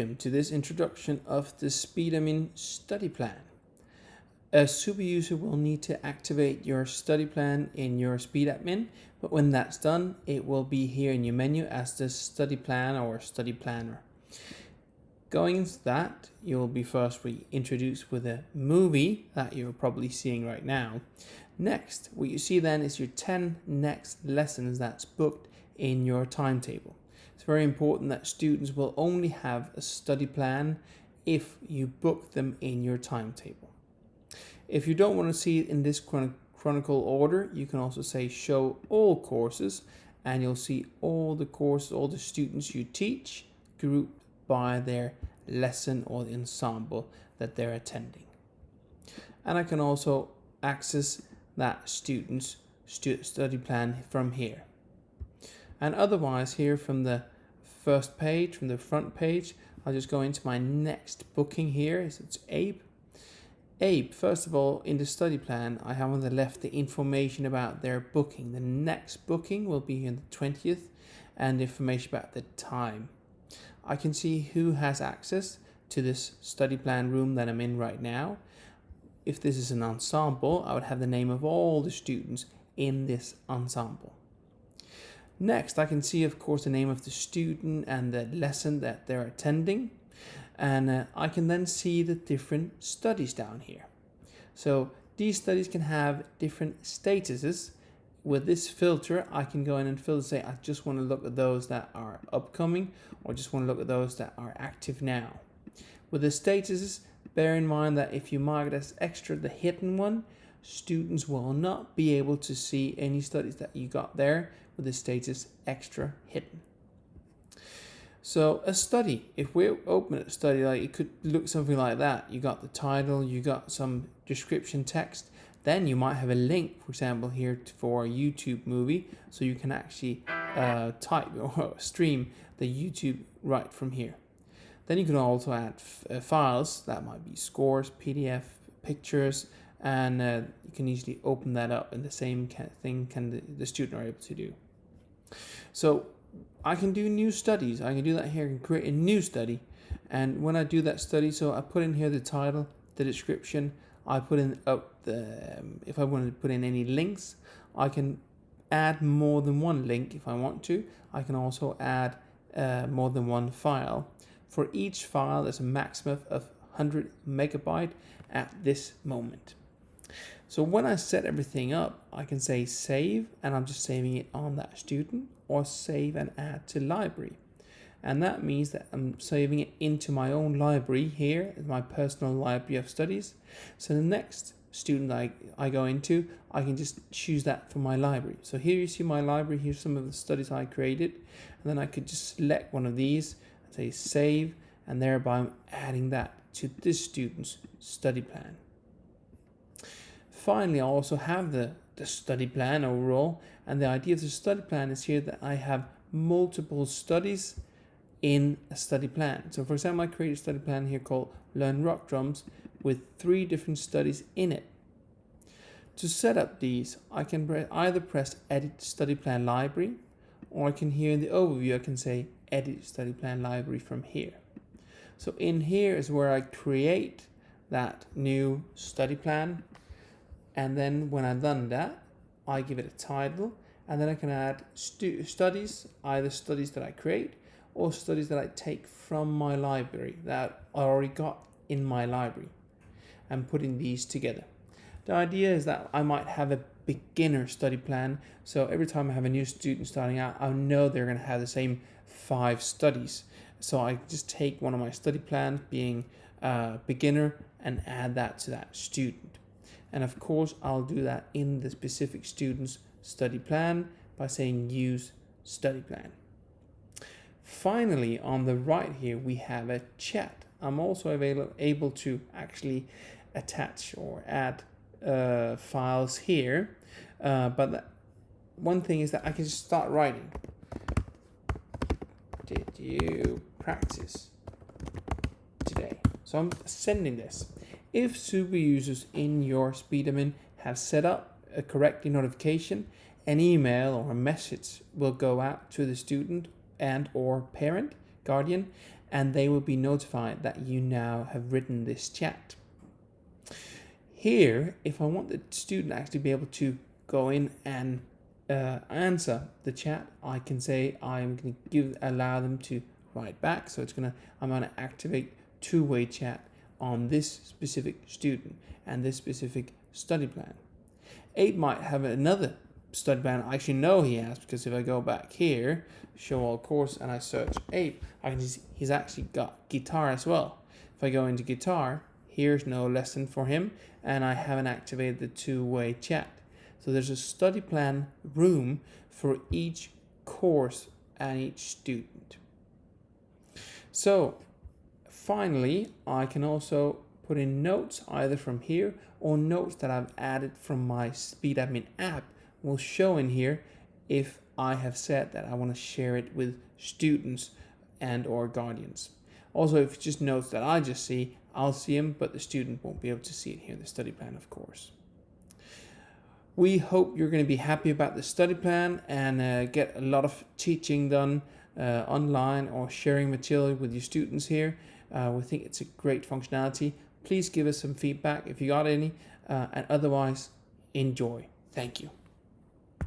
To this introduction of the Speedadmin study plan. A super user will need to activate your study plan in your Speedadmin, but when that's done, it will be here in your menu as the study plan or study planner. Going into that, you'll be first introduced with a movie that you're probably seeing right now. Next, what you see then is your 10 next lessons that's booked in your timetable. It's very important that students will only have a study plan if you book them in your timetable. If you don't want to see it in this chronicle order, you can also say show all courses, and you'll see all the courses, all the students you teach grouped by their lesson or the ensemble that they're attending. And I can also access that student's study plan from here. And otherwise, here from the first page, from the front page, I'll just go into my next booking here. It's Abe. Abe, first of all, in the study plan, I have on the left the information about their booking. The next booking will be on the 20th, and information about the time. I can see who has access to this study plan room that I'm in right now. If this is an ensemble, I would have the name of all the students in this ensemble. Next, I can see, of course, the name of the student and the lesson that they're attending. And I can then see the different studies down here. So these studies can have different statuses. With this filter, I can go in and filter, say, I just want to look at those that are upcoming, or just want to look at those that are active now. With the statuses, bear in mind that if you mark it as extra, the hidden one, students will not be able to see any studies that you got there with the status extra hidden. So a study, if we open a study, like it could look something like that. You got the title, you got some description text, then you might have a link, for example, here for a YouTube movie, so you can actually type or stream the YouTube right from here. Then you can also add files, that might be scores, PDF, pictures, and you can easily open that up, and the same kind of thing can the student are able to do. So I can do new studies. I can do that here. I can create a new study, and when I do that study, so I put in here the title, the description. I put in if I want to put in any links, I can add more than one link if I want to. I can also add more than one file. For each file, there's a maximum of 100 megabyte at this moment. So when I set everything up, I can say save, and I'm just saving it on that student, or save and add to library. And that means that I'm saving it into my own library here, my personal library of studies. So the next student I go into, I can just choose that for my library. So here you see my library, here's some of the studies I created. And then I could just select one of these, and say save, and thereby I'm adding that to this student's study plan. Finally, I also have the study plan overall, and the idea of the study plan is here that I have multiple studies in a study plan. So for example, I created a study plan here called Learn Rock Drums with 3 different studies in it. To set up these, I can either press Edit Study Plan Library, or I can here in the overview, I can say Edit Study Plan Library from here. So in here is where I create that new study plan. And then when I've done that, I give it a title, and then I can add studies, either studies that I create or studies that I take from my library that I already got in my library, and putting these together. The idea is that I might have a beginner study plan, so every time I have a new student starting out, I know they're going to have the same 5 studies. So I just take one of my study plans being beginner and add that to that student. And of course, I'll do that in the specific student's study plan by saying use study plan. Finally, on the right here, we have a chat. I'm also able to actually attach or add files here. But one thing is that I can just start writing. Did you practice today? So I'm sending this. If super users in your Speedadmin have set up a correctly notification, an email or a message will go out to the student and or parent, guardian, and they will be notified that you now have written this chat. Here, if I want the student actually be able to go in and answer the chat, I can say I'm going to allow them to write back. So I'm going to activate two-way chat on this specific student and this specific study plan. Abe might have another study plan. I actually know he has, because if I go back here, show all course, and I search Abe, I can see he's actually got guitar as well. If I go into guitar, here's no lesson for him, and I haven't activated the two-way chat. So there's a study plan room for each course and each student. So finally, I can also put in notes either from here, or notes that I've added from my Speedadmin app will show in here if I have said that I want to share it with students and or guardians. Also, if it's just notes that I just see, I'll see them, but the student won't be able to see it here in the study plan, of course. We hope you're going to be happy about the study plan and get a lot of teaching done online or sharing material with your students here. We think it's a great functionality. Please give us some feedback if you got any, and otherwise, enjoy. Thank you.